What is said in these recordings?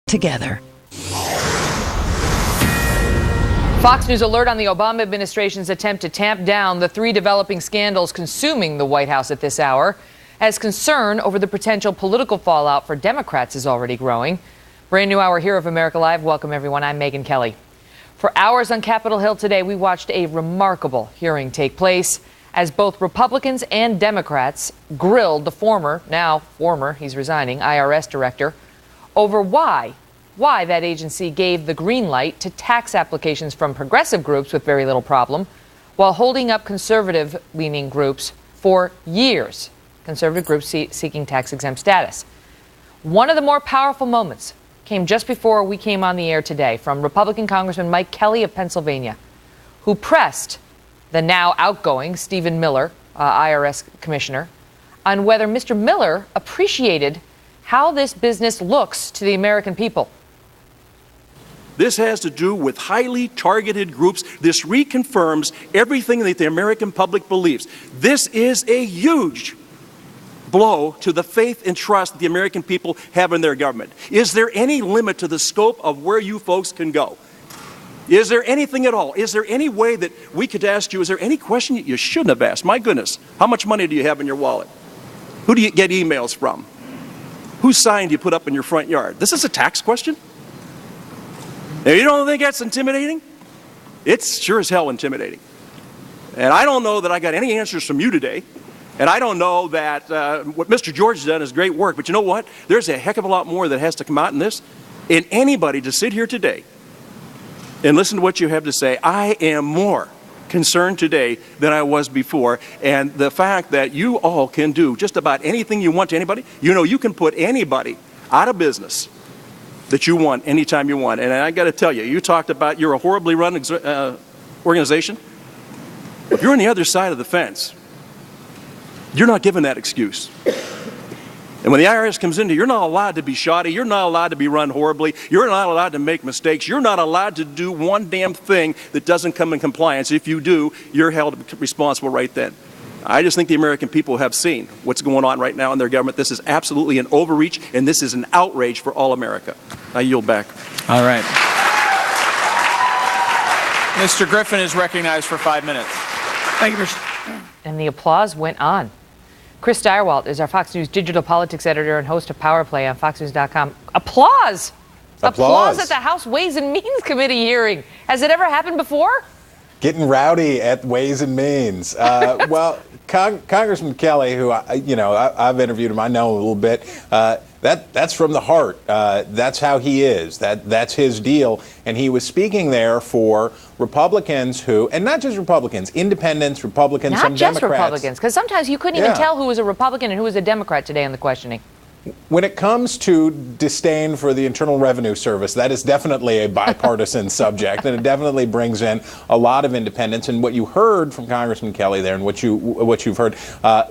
together. Fox News alert on the Obama administration's attempt to tamp down the 3 developing scandals consuming the White House at this hour, as concern over the potential political fallout for Democrats is already growing. Brand new hour here of America Live. Welcome, everyone. I'm Megyn Kelly. For hours on Capitol Hill today, we watched a remarkable hearing take place as both Republicans and Democrats grilled the now former, he's resigning, IRS director over why that agency gave the green light to tax applications from progressive groups with very little problem, while holding up conservative-leaning groups for years, conservative groups seeking tax-exempt status. One of the more powerful moments came just before we came on the air today from Republican Congressman Mike Kelly of Pennsylvania, who pressed the now outgoing Stephen Miller, IRS commissioner, on whether Mr. Miller appreciated how this business looks to the American people. This has to do with highly targeted groups. This reconfirms everything that the American public believes. This is a huge blow to the faith and trust that the American people have in their government. Is there any limit to the scope of where you folks can go? Is there anything at all? Is there any way that we could ask you, is there any question you shouldn't have asked? My goodness, how much money do you have in your wallet? Who do you get emails from? Whose sign do you put up in your front yard? This is a tax question? Now, you don't think that's intimidating? It's sure as hell intimidating. And I don't know that I got any answers from you today. And I don't know that what Mr. George has done is great work. But you know what? There's a heck of a lot more that has to come out in this. And anybody to sit here today and listen to what you have to say, I am more concerned today than I was before. And the fact that you all can do just about anything you want to anybody, you know, you can put anybody out of business that you want anytime you want. And I got to tell you, you talked about you're a horribly run organization. If you're on the other side of the fence, you're not given that excuse. And when the IRS comes into, you're not allowed to be shoddy. You're not allowed to be run horribly. You're not allowed to make mistakes. You're not allowed to do one damn thing that doesn't come in compliance. If you do, you're held responsible right then. I just think the American people have seen what's going on right now in their government. This is absolutely an overreach, and this is an outrage for all America. I yield back. All right. Mr. Griffin is recognized for 5 minutes. Thank you, Mr. And the applause went on. Chris Direwalt is our Fox News digital politics editor and host of Power Play on FoxNews.com. Applause! Applause at the House Ways and Means Committee hearing. Has it ever happened before? Getting rowdy at Ways and Means. Well, Congressman Kelly, who I've interviewed him, I know a little bit. That's from the heart. That's how he is. That's his deal. And he was speaking there for Republicans who, and not just Republicans, independents, Republicans, some Democrats. Not just Republicans, because sometimes you couldn't even tell who was a Republican and who was a Democrat today in the questioning. When it comes to disdain for the Internal Revenue Service, that is definitely a bipartisan subject, and it definitely brings in a lot of independents. And what you heard from Congressman Kelly there, and what you've heard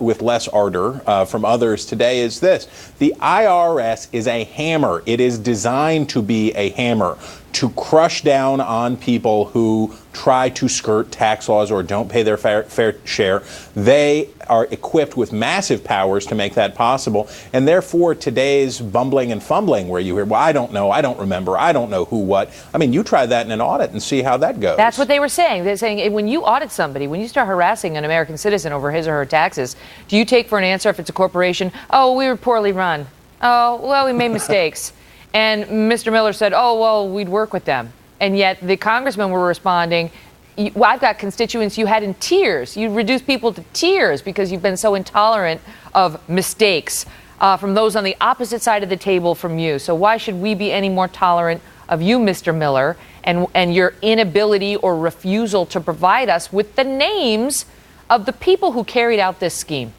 with less ardor from others today, is this: the IRS is a hammer. It is designed to be a hammer to crush down on people who try to skirt tax laws or don't pay their fair share. They are equipped with massive powers to make that possible. And therefore, today's bumbling and fumbling where you hear, well, I don't know, I don't remember, I don't know who, what. I mean, you try that in an audit and see how that goes. That's what they were saying. They're saying when you audit somebody, when you start harassing an American citizen over his or her taxes, do you take for an answer if it's a corporation, oh, we were poorly run. Oh, well, we made mistakes. And Mr. Miller said, oh, well, we'd work with them. And yet the congressmen were responding, well, I've got constituents you had in tears. You reduced people to tears because you've been so intolerant of mistakes from those on the opposite side of the table from you. So why should we be any more tolerant of you, Mr. Miller, and your inability or refusal to provide us with the names of the people who carried out this scheme?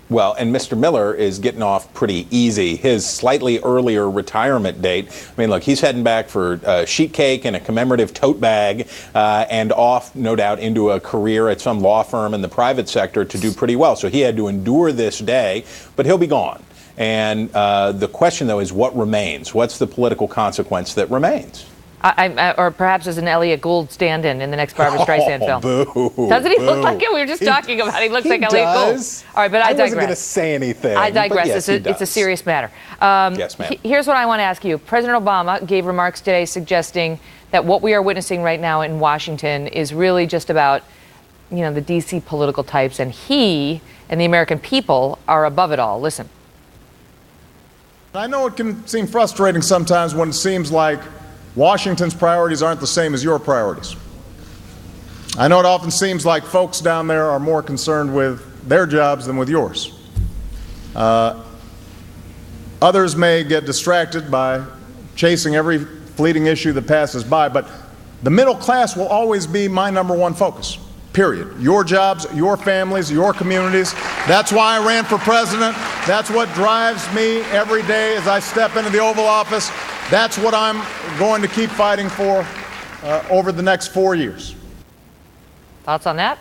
Well, and Mr. Miller is getting off pretty easy. His slightly earlier retirement date, I mean, look, he's heading back for sheet cake and a commemorative tote bag and off, no doubt, into a career at some law firm in the private sector to do pretty well. So he had to endure this day, but he'll be gone. And the question, though, is what remains? What's the political consequence that remains? Or perhaps as an Elliot Gould stand-in in the next Barbra Streisand film. Boo, Doesn't he boo. look like it? We were just talking about it. He looks like Elliot does. Gould. All right, but I digress. wasn't going to say anything. I digress. Yes, It's a serious matter. Yes, ma'am. Here's what I want to ask you. President Obama gave remarks today suggesting that what we are witnessing right now in Washington is really just about, the D.C. political types, and he and the American people are above it all. Listen. I know it can seem frustrating sometimes when it seems like Washington's priorities aren't the same as your priorities. I know it often seems like folks down there are more concerned with their jobs than with yours. Others may get distracted by chasing every fleeting issue that passes by, but the middle class will always be my number one focus. Period. Your jobs, your families, your communities. That's why I ran for president. That's what drives me every day as I step into the Oval Office. That's what I'm going to keep fighting for over the next 4 years. Thoughts on that?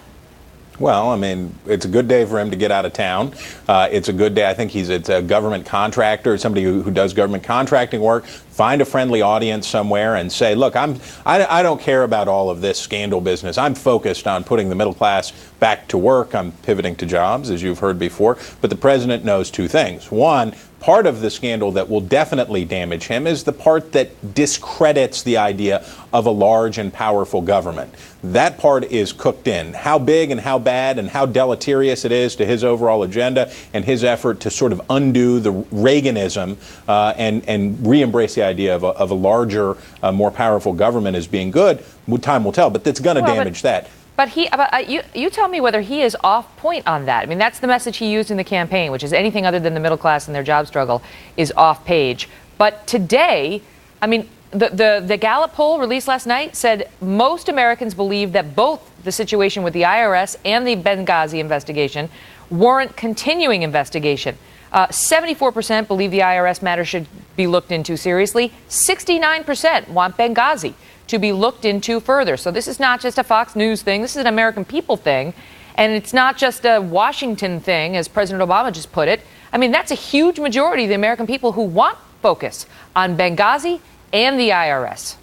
Well, I mean, it's a good day for him to get out of town. It's a good day. I think it's a government contractor, somebody who does government contracting work. Find a friendly audience somewhere and say, look, I don't care about all of this scandal business. I'm focused on putting the middle class back to work. I'm pivoting to jobs, as you've heard before. But the president knows two things. One, part of the scandal that will definitely damage him is the part that discredits the idea of a large and powerful government. That part is cooked in. How big and how bad and how deleterious it is to his overall agenda and his effort to sort of undo the Reaganism and re-embrace the idea of a larger, more powerful government as being good, time will tell. But that's going to damage that. But you tell me whether he is off point on that. I mean, that's the message he used in the campaign, which is anything other than the middle class and their job struggle is off page. But today, I mean, the Gallup poll released last night said most Americans believe that both the situation with the IRS and the Benghazi investigation warrant continuing investigation. 74% believe the IRS matter should be looked into seriously. 69% want Benghazi to be looked into further. So this is not just a Fox News thing. This is an American people thing. And it's not just a Washington thing, as President Obama just put it. I mean, that's a huge majority of the American people who want focus on Benghazi and the IRS.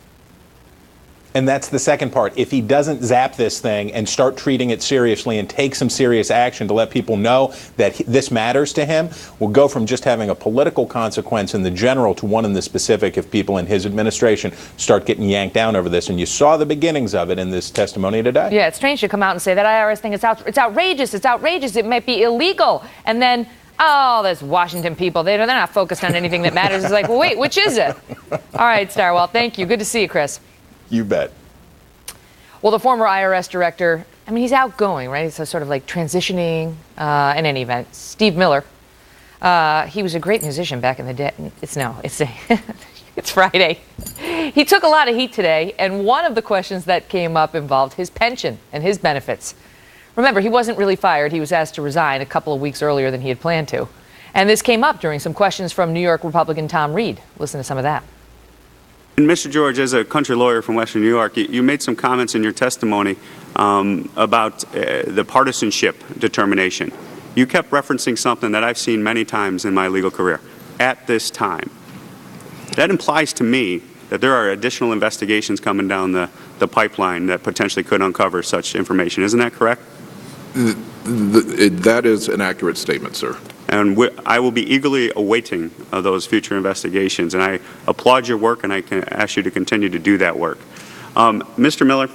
And that's the second part. If he doesn't zap this thing and start treating it seriously and take some serious action to let people know that this matters to him, we'll go from just having a political consequence in the general to one in the specific if people in his administration start getting yanked down over this. And you saw the beginnings of it in this testimony today. Yeah, it's strange to come out and say that IRS thing, it's outrageous, it's outrageous, it might be illegal. And then, oh, there's Washington people, they're not focused on anything that matters. It's like, well, wait, which is it? All right, Starwell, thank you. Good to see you, Chris. You bet. Well, the former IRS director, I mean, he's outgoing, right? He's sort of like transitioning in any event. Steve Miller, he was a great musician back in the day. It's Friday. He took a lot of heat today, and one of the questions that came up involved his pension and his benefits. Remember, he wasn't really fired. He was asked to resign a couple of weeks earlier than he had planned to. And this came up during some questions from New York Republican Tom Reed. Listen to some of that. And Mr. George, as a country lawyer from Western New York, you made some comments in your testimony about the partisanship determination. You kept referencing something that I've seen many times in my legal career, at this time. That implies to me that there are additional investigations coming down the pipeline that potentially could uncover such information. Isn't that correct? That is an accurate statement, sir. And I will be eagerly awaiting those future investigations. And I applaud your work, and I can ask you to continue to do that work. Mr. Miller,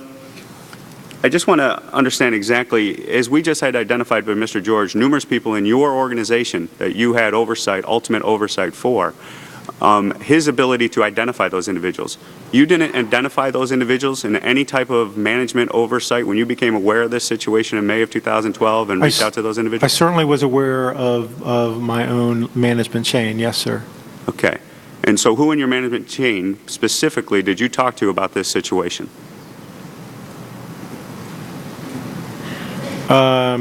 I just want to understand exactly, as we just had identified by Mr. George, numerous people in your organization that you had oversight, ultimate oversight for, his ability to identify those individuals. You didn't identify those individuals in any type of management oversight when you became aware of this situation in May of 2012 and reached out to those individuals? I certainly was aware of my own management chain, yes, sir. Okay. And so who in your management chain specifically did you talk to about this situation? After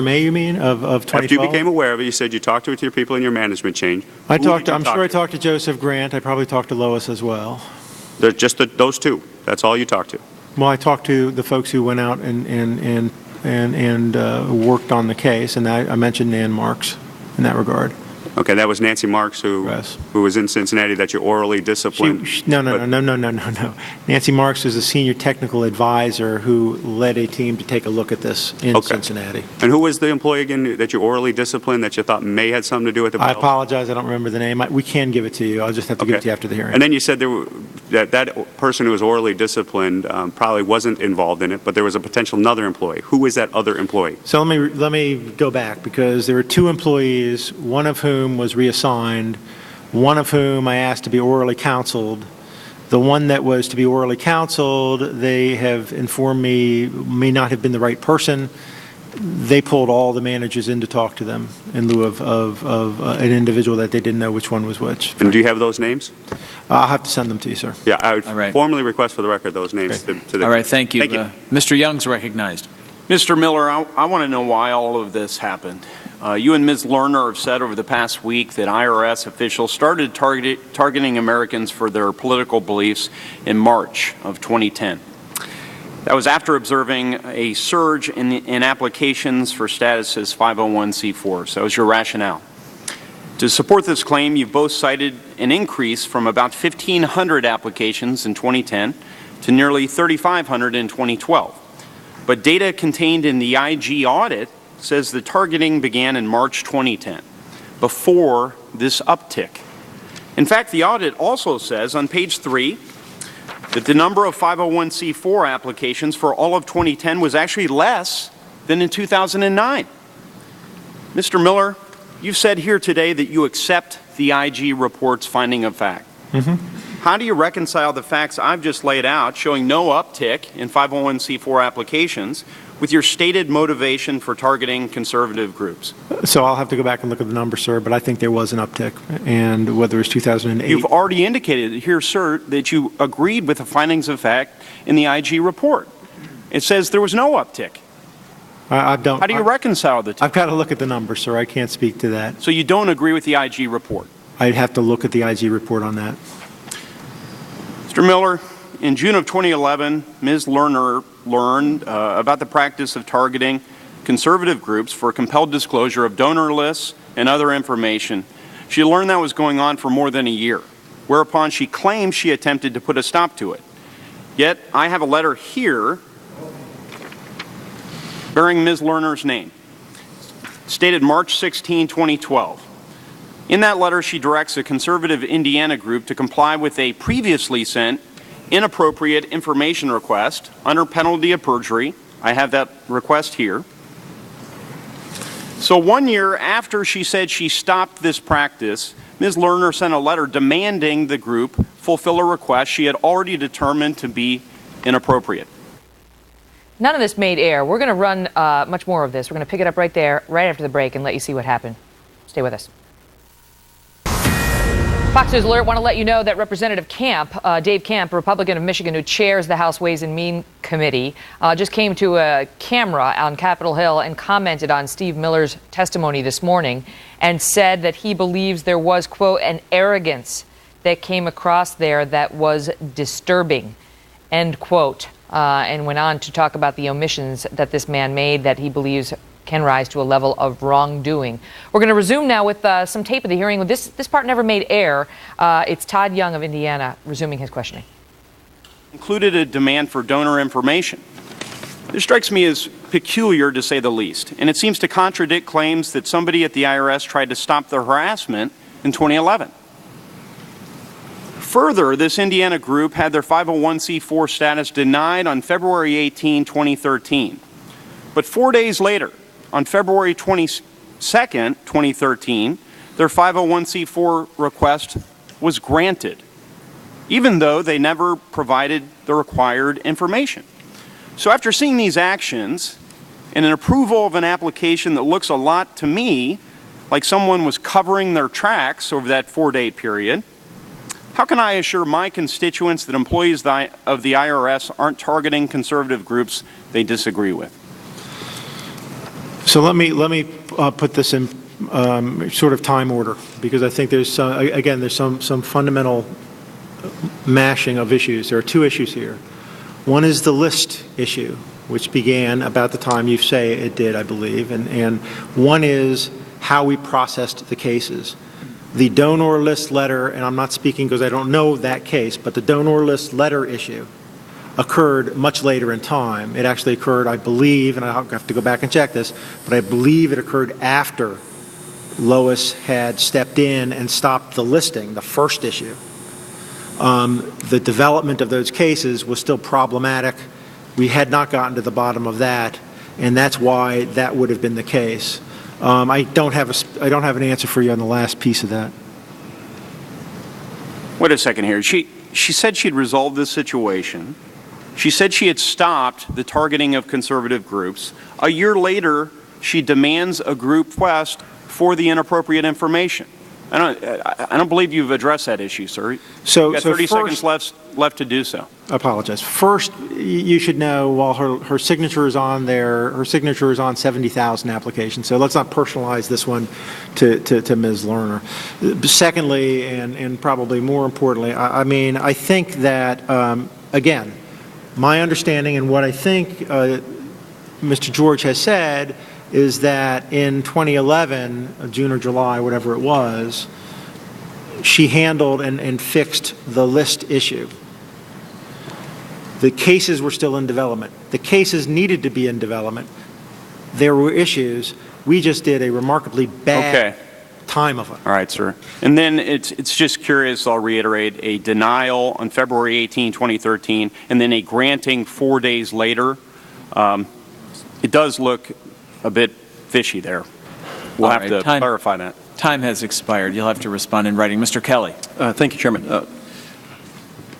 May, you mean, of 2012? After you became aware of it, you said you talked to your people in your management chain. I'm sure I talked to Joseph Grant. I probably talked to Lois as well. Just those two. That's all you talked to. Well, I talked to the folks who went out and worked on the case, and I mentioned Nan Marks in that regard. Okay, that was Nancy Marks, Yes. who was in Cincinnati, that you orally disciplined. No. Nancy Marks is a senior technical advisor who led a team to take a look at this in Okay. Cincinnati. And who was the employee again that you orally disciplined that you thought may had something to do with the I bill? apologize, I don't remember the name. We can give it to you. I'll just have to give it to you after the hearing. And then you said that person who was orally disciplined probably wasn't involved in it, but there was a potential another employee. Who is that other employee? So let me go back, because there were two employees, one of whom was reassigned, one of whom I asked to be orally counseled. The one that was to be orally counseled, they have informed me may not have been the right person. They pulled all the managers in to talk to them in lieu of an individual that they didn't know which one was which. And do you have those names? I'll have to send them to you, sir. Yeah, I would All right. formally request for the record those names. Okay. To the All right, thank you. Thank you. Mr. Young's recognized. Mr. Miller, I want to know why all of this happened. You and Ms. Lerner have said over the past week that IRS officials started targeting Americans for their political beliefs in March of 2010. That was after observing a surge in applications for status as 501c4s. That was your rationale. To support this claim, you've both cited an increase from about 1,500 applications in 2010 to nearly 3,500 in 2012. But data contained in the IG audit says the targeting began in March 2010, before this uptick. In fact, the audit also says on page 3 that the number of 501c4 applications for all of 2010 was actually less than in 2009. Mr. Miller, you've said here today that you accept the IG report's finding of fact. How do you reconcile the facts I've just laid out, showing no uptick in 501c4 applications, with your stated motivation for targeting conservative groups? So I'll have to go back and look at the numbers, sir, but I think there was an uptick, and whether it's 2008. You've already indicated here, sir, that you agreed with the findings of fact in the IG report. It says there was no uptick. I don't. How do you reconcile the two? I've got to look at the numbers, sir. I can't speak to that. So you don't agree with the IG report? I'd have to look at the IG report on that. Mr. Miller, in June of 2011, Ms. Lerner learned about the practice of targeting conservative groups for compelled disclosure of donor lists and other information. She learned that was going on for more than a year, whereupon she claims she attempted to put a stop to it. Yet, I have a letter here bearing Ms. Lerner's name, stated March 16, 2012. In that letter, she directs a conservative Indiana group to comply with a previously sent inappropriate information request under penalty of perjury. I have that request here. So 1 year after she said she stopped this practice, Ms. Lerner sent a letter demanding the group fulfill a request she had already determined to be inappropriate. None of this made air. We're going to run much more of this. We're going to pick it up right there, right after the break, and let you see what happened. Stay with us. Fox News Alert, want to let you know that Representative Camp, Dave Camp, a Republican of Michigan who chairs the House Ways and Means Committee, just came to a camera on Capitol Hill and commented on Steve Miller's testimony this morning and said that he believes there was, quote, an arrogance that came across there that was disturbing, end quote, and went on to talk about the omissions that this man made that he believes can rise to a level of wrongdoing. We're going to resume now with some tape of the hearing. This part never made air. It's Todd Young of Indiana resuming his questioning. Included a demand for donor information. This strikes me as peculiar, to say the least, and it seems to contradict claims that somebody at the IRS tried to stop the harassment in 2011. Further, this Indiana group had their 501c4 status denied on February 18, 2013. But 4 days later, on February 22nd, 2013, their 501c4 request was granted, even though they never provided the required information. So after seeing these actions and an approval of an application that looks a lot to me like someone was covering their tracks over that 4-day period, how can I assure my constituents that employees of the IRS aren't targeting conservative groups they disagree with? So let me put this in sort of time order, because I think there's again there's some fundamental mashing of issues. There are two issues here. One is the list issue, which began about the time you say it did, I believe, and one is how we processed the cases. The donor list letter, and I'm not speaking because I don't know that case, but the donor list letter issue occurred much later in time. It actually occurred, I believe, and I'll have to go back and check this, but I believe it occurred after Lois had stepped in and stopped the listing, the first issue. The development of those cases was still problematic. We had not gotten to the bottom of that, and that's why that would have been the case. I don't have an answer for you on the last piece of that. Wait a second here. She said she'd resolved this situation. She said she had stopped the targeting of conservative groups. A year later, she demands a group request for the inappropriate information. I don't believe you've addressed that issue, sir. You've got 30 seconds left to do so. I apologize. First, you should know, while her signature is on there, her signature is on 70,000 applications, so let's not personalize this one to Ms. Lerner. Secondly, and probably more importantly, I think that, again, my understanding and what I think Mr. George has said is that in 2011, June or July, whatever it was, she handled and fixed the list issue. The cases were still in development. The cases needed to be in development. There were issues. We just did a remarkably bad time of it. All right, sir. And then it's just curious, I'll reiterate, a denial on February 18, 2013, and then a granting 4 days later. It does look a bit fishy there. We'll have to clarify that. Time has expired. You'll have to respond in writing. Mr. Kelly. Thank you, Chairman.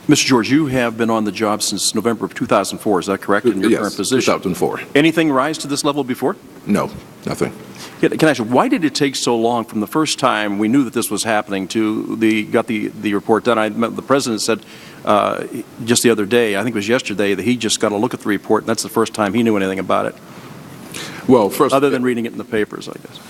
Mr. George, you have been on the job since November of 2004. Is that correct, in your current position? 2004. Anything rise to this level before? No, nothing. Can I ask you, why did it take so long from the first time we knew that this was happening to got the report done? I met the president said just the other day, I think it was yesterday, that he just got a look at the report, and that's the first time he knew anything about it. Well, first, other than reading it in the papers, I guess.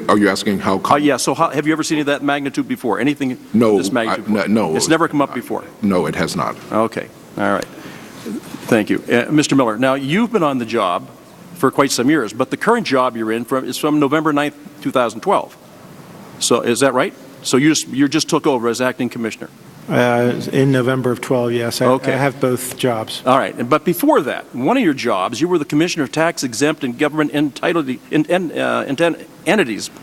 Are you asking how? Yeah. So, have you ever seen any of that magnitude before? Anything of this magnitude? No. It's never come up before. No, it has not. Okay. All right. Thank you, Mr. Miller. Now, you've been on the job for quite some years, but the current job you're in is from November 9th, 2012. So, is that right? So you just took over as acting commissioner. In November of 12, yes. I have both jobs. All right. But before that, one of your jobs, you were the Commissioner of Tax-Exempt and Government Entities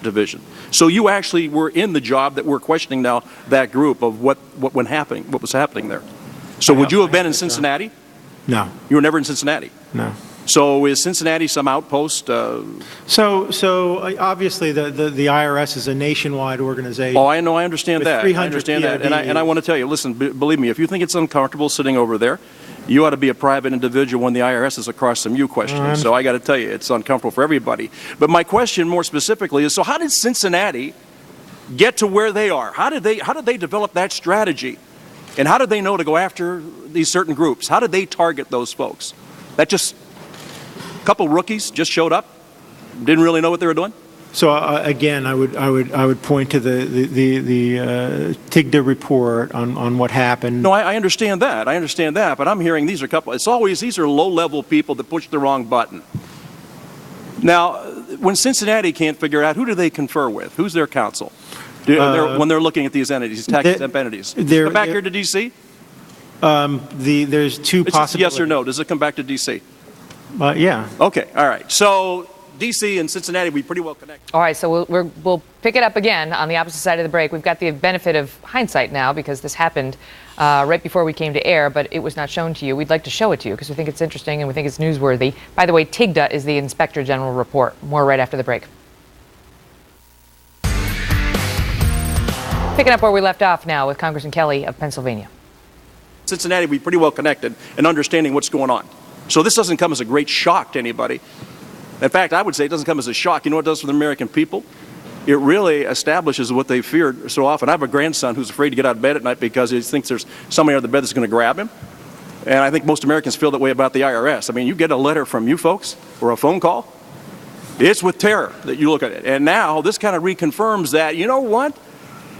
Division. So you actually were in the job that we're questioning now, that group of what was happening there. So would you have been in Cincinnati? No. You were never in Cincinnati? No. So is Cincinnati some outpost? So obviously the IRS is a nationwide organization. Oh, I know. I understand that. I understand that. PODs. And I want to tell you, listen, believe me, if you think it's uncomfortable sitting over there, you ought to be a private individual when the IRS is across from you questioning. So I got to tell you, it's uncomfortable for everybody. But my question more specifically is, so how did Cincinnati get to where they are? How did they develop that strategy? And how did they know to go after these certain groups? How did they target those folks? That just a couple rookies just showed up, didn't really know what they were doing? So again, I would point to the TIGDA report on what happened. No, I understand that. I understand that. But I'm hearing these are low-level people that push the wrong button. Now, when Cincinnati can't figure out, who do they confer with? Who's their counsel? When they're looking at these entities, tax-exempt entities? Does it come back here to D.C.? There's two possibilities. Yes or no? Does it come back to D.C.? Yeah. Okay. All right. So D.C. and Cincinnati, we pretty well connect. All right. So we'll pick it up again on the opposite side of the break. We've got the benefit of hindsight now because this happened right before we came to air, but it was not shown to you. We'd like to show it to you because we think it's interesting and we think it's newsworthy. By the way, TIGDA is the Inspector General report. More right after the break. Picking up where we left off now with Congressman Kelly of Pennsylvania. Cincinnati, we pretty well connected and understanding what's going on. So this doesn't come as a great shock to anybody. In fact, I would say it doesn't come as a shock. You know what it does for the American people? It really establishes what they feared so often. I have a grandson who's afraid to get out of bed at night because he thinks there's somebody under the bed that's going to grab him. And I think most Americans feel that way about the IRS. I mean, you get a letter from you folks or a phone call, it's with terror that you look at it. And now this kind of reconfirms that, you know what?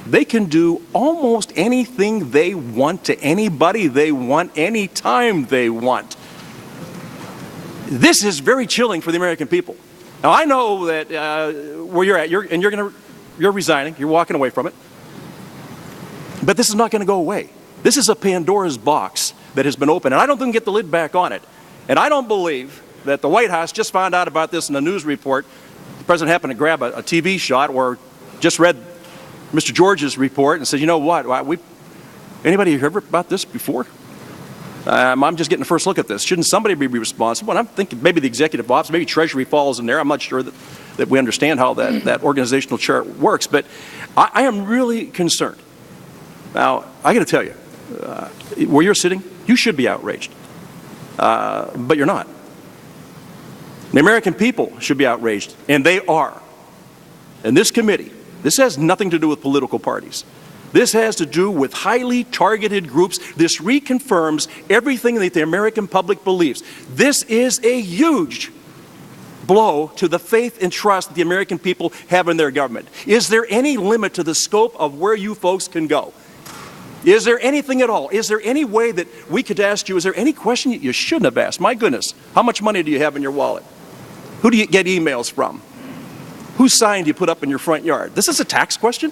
They can do almost anything they want to anybody they want, anytime they want. This is very chilling for the American people. Now, I know that where you're at, you're resigning, you're walking away from it. But this is not going to go away. This is a Pandora's box that has been opened, and I don't think we can get the lid back on it. And I don't believe that the White House just found out about this in a news report. The president happened to grab a TV shot or just read Mr. George's report and said, you know what, anybody heard about this before? I'm just getting the first look at this. Shouldn't somebody be responsible? And I'm thinking maybe the executive office, maybe Treasury falls in there. I'm not sure that we understand how that organizational chart works. But I am really concerned. Now, I got to tell you, where you're sitting, you should be outraged. But you're not. The American people should be outraged, and they are. And this committee, this has nothing to do with political parties. This has to do with highly targeted groups. This reconfirms everything that the American public believes. This is a huge blow to the faith and trust that the American people have in their government. Is there any limit to the scope of where you folks can go? Is there anything at all? Is there any way that we could ask you, is there any question you shouldn't have asked? My goodness, how much money do you have in your wallet? Who do you get emails from? Whose sign do you put up in your front yard? This is a tax question?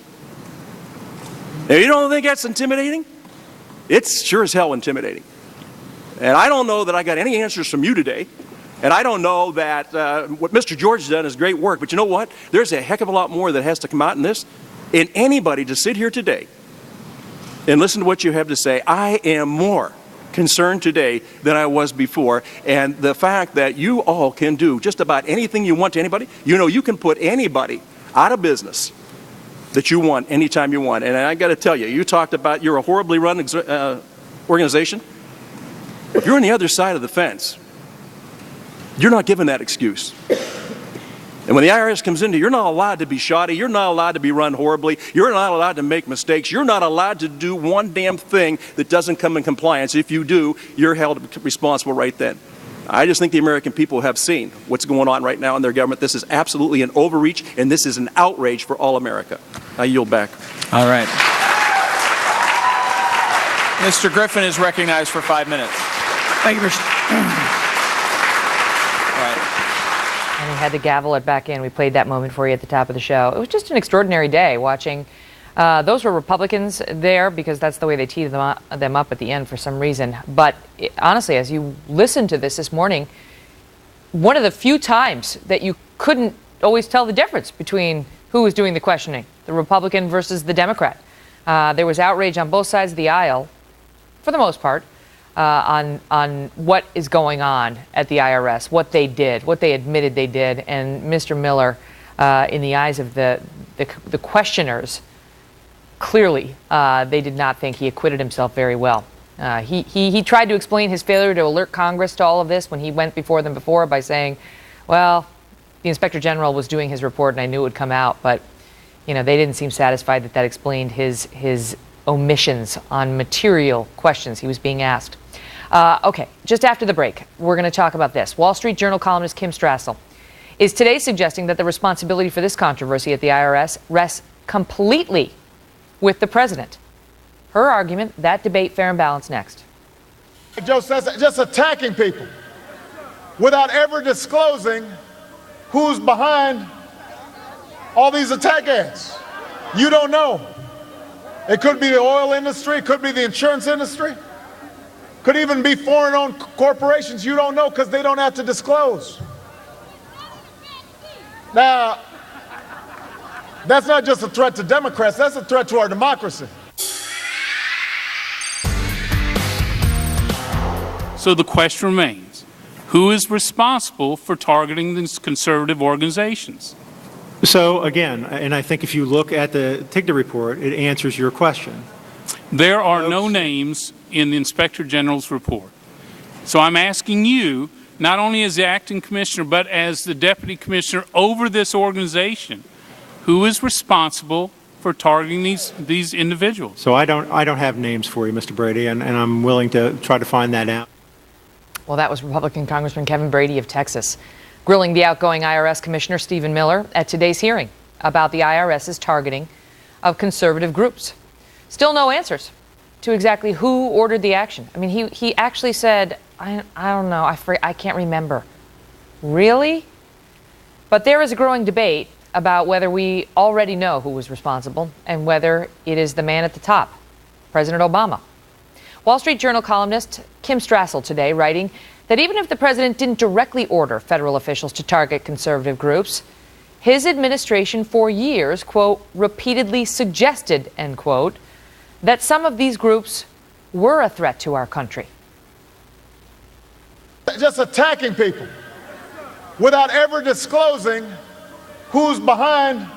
Now, you don't think that's intimidating? It's sure as hell intimidating. And I don't know that I got any answers from you today. And I don't know that what Mr. George has done is great work. But you know what? There's a heck of a lot more that has to come out in this. And anybody to sit here today and listen to what you have to say, I am more concerned today than I was before. And the fact that you all can do just about anything you want to anybody, you know, you can put anybody out of business that you want anytime you want. And I got to tell you, you talked about you're a horribly run organization. If you're on the other side of the fence, you're not given that excuse. And when the IRS comes in, you're not allowed to be shoddy. You're not allowed to be run horribly. You're not allowed to make mistakes. You're not allowed to do one damn thing that doesn't come in compliance. If you do, you're held responsible right then. I just think the American people have seen what's going on right now in their government. This is absolutely an overreach, and this is an outrage for all America. I yield back. All right. Mr. Griffin is recognized for 5 minutes. Thank you, Mr. And he had to gavel it back in. We played that moment for you at the top of the show. It was just an extraordinary day watching. Those were Republicans there because that's the way they teed them up at the end for some reason. But honestly, as you listen to this morning, one of the few times that you couldn't always tell the difference between who was doing the questioning, the Republican versus the Democrat. There was outrage on both sides of the aisle, for the most part, on what is going on at the IRS, what they did, what they admitted they did. And Mr. Miller, in the eyes of the questioners, clearly, they did not think he acquitted himself very well. He tried to explain his failure to alert Congress to all of this when he went before them before by saying, well, the Inspector General was doing his report and I knew it would come out. But, you know, they didn't seem satisfied that explained his omissions on material questions he was being asked. Okay, just after the break, we're going to talk about this. Wall Street Journal columnist Kim Strassel is today suggesting that the responsibility for this controversy at the IRS rests completely with the president. Her argument, that debate fair and balanced next. Joe says just attacking people without ever disclosing who's behind all these attack ads. You don't know. It could be the oil industry, it could be the insurance industry, could even be foreign-owned corporations. You don't know because they don't have to disclose. Now, that's not just a threat to Democrats, that's a threat to our democracy. So the question remains, who is responsible for targeting these conservative organizations? So again, and I think if you look at the TIGTA report, it answers your question. There are no names in the Inspector General's report. So I'm asking you, not only as the acting commissioner, but as the deputy commissioner over this organization, who is responsible for targeting these individuals? So I don't have names for you, Mr. Brady, and I'm willing to try to find that out. Well, that was Republican Congressman Kevin Brady of Texas, grilling the outgoing IRS Commissioner Stephen Miller at today's hearing about the IRS's targeting of conservative groups. Still no answers to exactly who ordered the action. I mean, he actually said, I don't know, I can't remember. Really? But there is a growing debate about whether we already know who was responsible and whether it is the man at the top, President Obama. Wall Street Journal columnist Kim Strassel today writing that even if the president didn't directly order federal officials to target conservative groups, his administration for years, quote, repeatedly suggested, end quote, that some of these groups were a threat to our country. Just attacking people without ever disclosing who's behind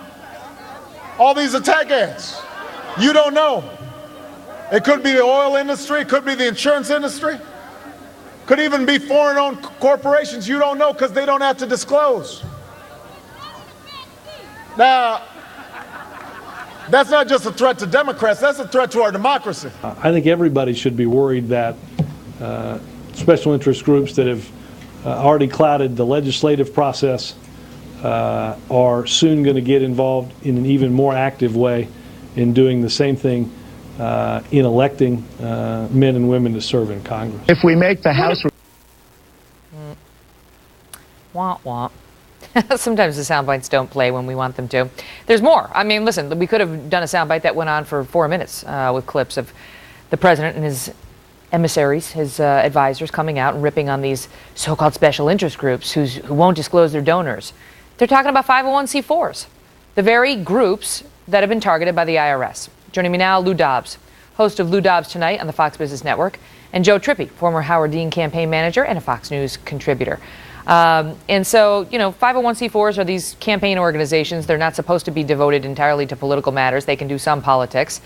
all these attack ads. You don't know. It could be the oil industry, it could be the insurance industry, could even be foreign-owned corporations. You don't know because they don't have to disclose. Now, that's not just a threat to Democrats, that's a threat to our democracy. I think everybody should be worried that special interest groups that have already clouded the legislative process are soon going to get involved in an even more active way in doing the same thing in electing men and women to serve in Congress. If we make the House... Wah, wah. Sometimes the sound bites don't play when we want them to. There's more. I mean, listen, we could have done a sound bite that went on for 4 minutes with clips of the president and his emissaries, his advisors coming out and ripping on these so-called special interest groups who won't disclose their donors. They're talking about 501c4s, the very groups that have been targeted by the IRS. Joining me now, Lou Dobbs, host of Lou Dobbs Tonight on the Fox Business Network, and Joe Trippi, former Howard Dean campaign manager and a Fox News contributor. And so, you know, 501c4s are these campaign organizations. They're not supposed to be devoted entirely to political matters. They can do some politics.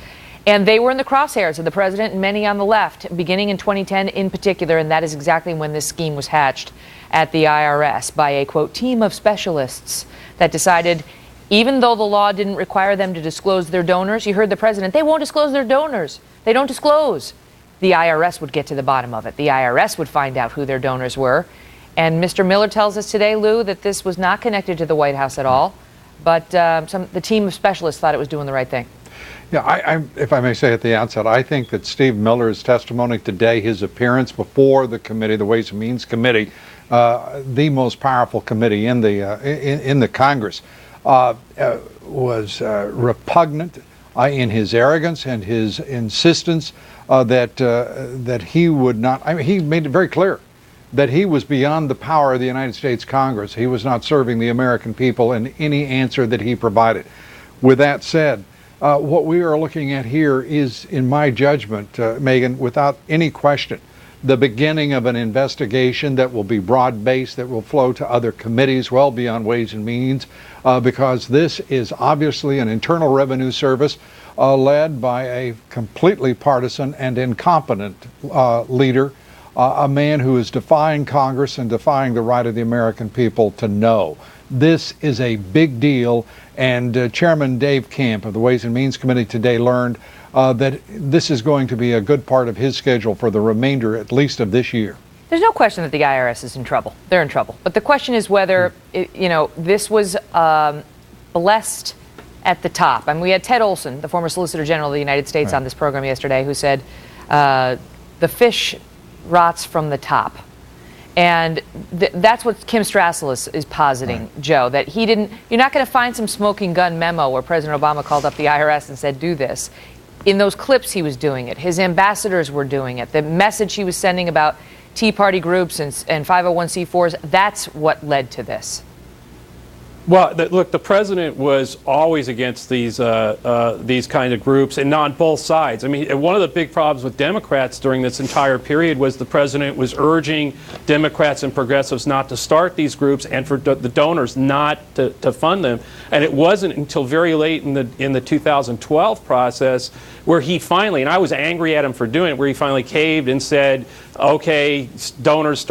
And they were in the crosshairs of the president and many on the left, beginning in 2010 in particular, and that is exactly when this scheme was hatched at the IRS by a, quote, team of specialists that decided, even though the law didn't require them to disclose their donors, you heard the president, they won't disclose their donors. They don't disclose. The IRS would get to the bottom of it. The IRS would find out who their donors were. And Mr. Miller tells us today, Lou, that this was not connected to the White House at all, but the team of specialists thought it was doing the right thing. Yeah, if I may say at the outset, I think that Steve Miller's testimony today, his appearance before the committee, the Ways and Means Committee, the most powerful committee in the Congress, was repugnant in his arrogance and his insistence that he would not. I mean, he made it very clear that he was beyond the power of the United States Congress. He was not serving the American people in any answer that he provided. With that said, what we are looking at here is, in my judgment, Megan, without any question, the beginning of an investigation that will be broad-based, that will flow to other committees well beyond Ways and Means, because this is obviously an Internal Revenue Service led by a completely partisan and incompetent leader, a man who is defying Congress and defying the right of the American people to know. This is a big deal, and Chairman Dave Camp of the Ways and Means Committee today learned that this is going to be a good part of his schedule for the remainder, at least, of this year. There's no question that the IRS is in trouble. They're in trouble. But the question is whether, this was blessed at the top. I mean, we had Ted Olson, the former Solicitor General of the United States, on this program yesterday, who said the fish rots from the top. And that's what Kim Strassel is positing, Joe, that he didn't, you're not going to find some smoking gun memo where President Obama called up the IRS and said, do this. In those clips, he was doing it. His ambassadors were doing it. The message he was sending about Tea Party groups and 501c4s, that's what led to this. Well, look, the president was always against these kind of groups, and on both sides. I mean, one of the big problems with Democrats during this entire period was the president was urging Democrats and progressives not to start these groups and for the donors not to fund them. And it wasn't until very late in the 2012 process where he finally, and I was angry at him for doing it, where he finally caved and said, okay, donors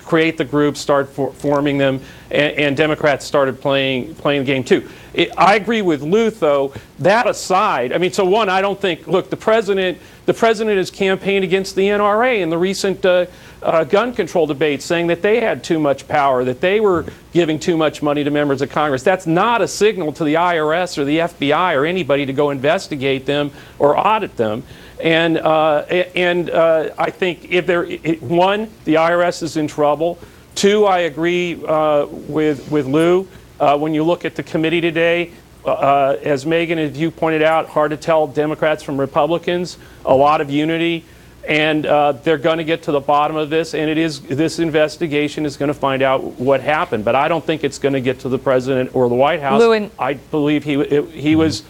create the groups, start forming them, and Democrats started playing the game too. I agree with Lou, though. That aside, I mean, so one, I don't think. Look, the president has campaigned against the NRA in the recent gun control debate, saying that they had too much power, that they were giving too much money to members of Congress. That's not a signal to the IRS or the FBI or anybody to go investigate them or audit them. And I think if the IRS is in trouble. Two, I agree with Lou. When you look at the committee today, as Megan and you pointed out, hard to tell Democrats from Republicans, a lot of unity, and they're going to get to the bottom of this, and this investigation is going to find out what happened. But I don't think it's going to get to the president or the White House. I believe he was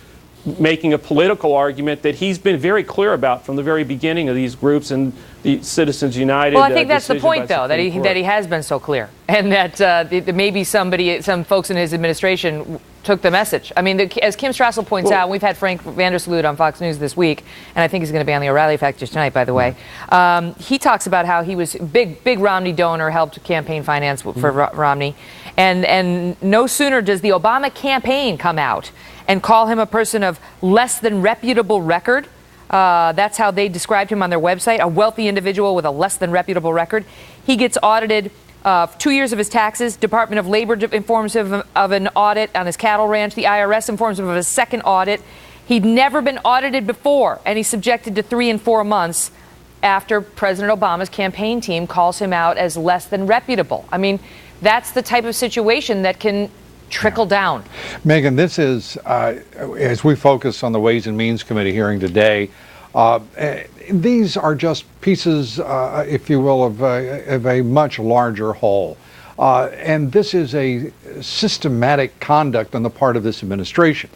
making a political argument that he's been very clear about from the very beginning of these groups and the Citizens United. Well, I think that's the point, though, that he has been so clear, and that maybe some folks in his administration took the message. I mean, as Kim Strassel points out, we've had Frank Vandersloot on Fox News this week, and I think he's going to be on the O'Reilly Factor tonight, by the way. He talks about how he was big Romney donor, helped campaign finance for Romney, and no sooner does the Obama campaign come out and call him a person of less than reputable record. That's how they described him on their website, a wealthy individual with a less than reputable record. He gets audited 2 years of his taxes. Department of Labor informs him of an audit on his cattle ranch. The IRS informs him of a second audit. He'd never been audited before, and he's subjected to 3 and 4 months after President Obama's campaign team calls him out as less than reputable. I mean, that's the type of situation that can trickle down. Megan, this is, as we focus on the Ways and Means Committee hearing today, these are just pieces, if you will, of a much larger whole. And this is a systematic conduct on the part of this administration.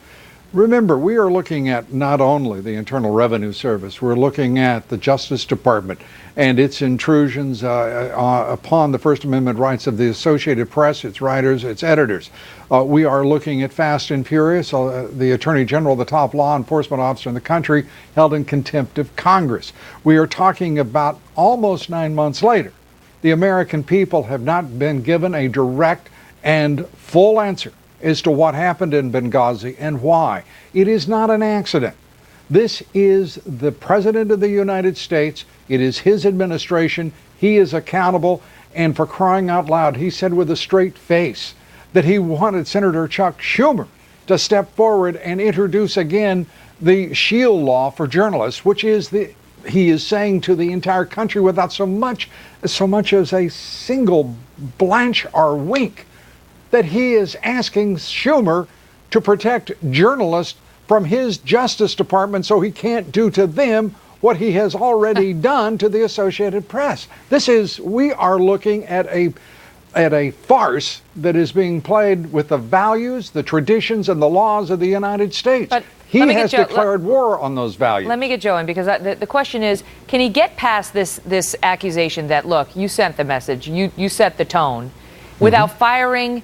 Remember, we are looking at not only the Internal Revenue Service, we're looking at the Justice Department and its intrusions upon the First Amendment rights of the Associated Press, its writers, its editors. We are looking at Fast and Furious, the Attorney General, the top law enforcement officer in the country, held in contempt of Congress. We are talking about almost 9 months later. The American people have not been given a direct and full answer as to what happened in Benghazi and why. It is not an accident. This is the President of the United States. It is his administration. He is accountable. And for crying out loud, he said with a straight face that he wanted Senator Chuck Schumer to step forward and introduce again the Shield Law for journalists, which is he is saying to the entire country without so much as a single blanch or wink, that he is asking Schumer to protect journalists from his Justice Department so he can't do to them what he has already done to the Associated Press. We are looking at a farce that is being played with the values, the traditions, and the laws of the United States. But he has declared war on those values. Let me get Joe in, because the question is, can he get past this accusation that, look, you sent the message, you set the tone, without firing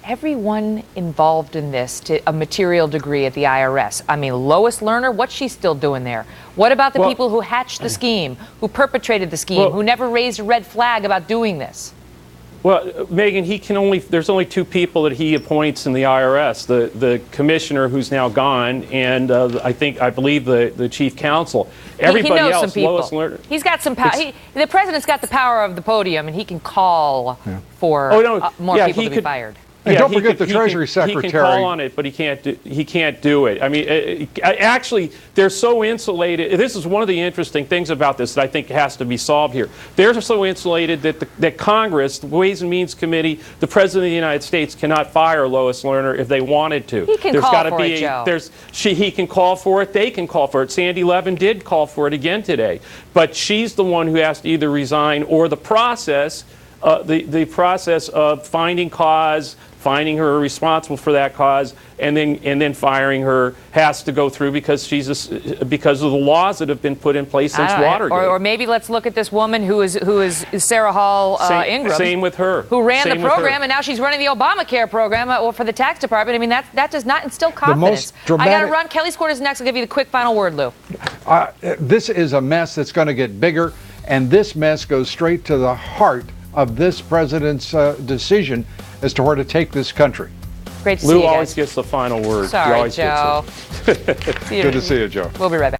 everyone involved in this to a material degree at the IRS? I mean, Lois Lerner, what's she still doing there? What about the people who hatched the scheme, who perpetrated the scheme, who never raised a red flag about doing this? Well, Megan, there's only 2 people that he appoints in the IRS, the commissioner who's now gone, and I believe the chief counsel. Everybody he knows else, some people. Lois Lerner. He's got some power. The president's got the power of the podium, and he can call for more people to be fired. And don't forget the Treasury Secretary. He can call on it, but he can't do it. I mean, actually, they're so insulated. This is one of the interesting things about this that I think has to be solved here. They're so insulated that Congress, the Ways and Means Committee, the President of the United States cannot fire Lois Lerner if they wanted to. He can call for it, Joe. He can call for it. They can call for it. Sandy Levin did call for it again today. But she's the one who has to either resign or the process of finding cause, finding her responsible for that cause, and then firing her has to go through because because of the laws that have been put in place since Watergate. Or maybe let's look at this woman who is Sarah Hall Ingram. Same with her. Who ran the program, and now she's running the Obamacare program for the tax department. I mean, that does not instill confidence. I got to run. Kelly Squart is next. I'll give you the quick final word, Lou. This is a mess that's going to get bigger, and this mess goes straight to the heart of this president's decision as to where to take this country. Great to see you guys. Lou always gets the final word. Sorry, Joe. Good to see you, Joe. We'll be right back.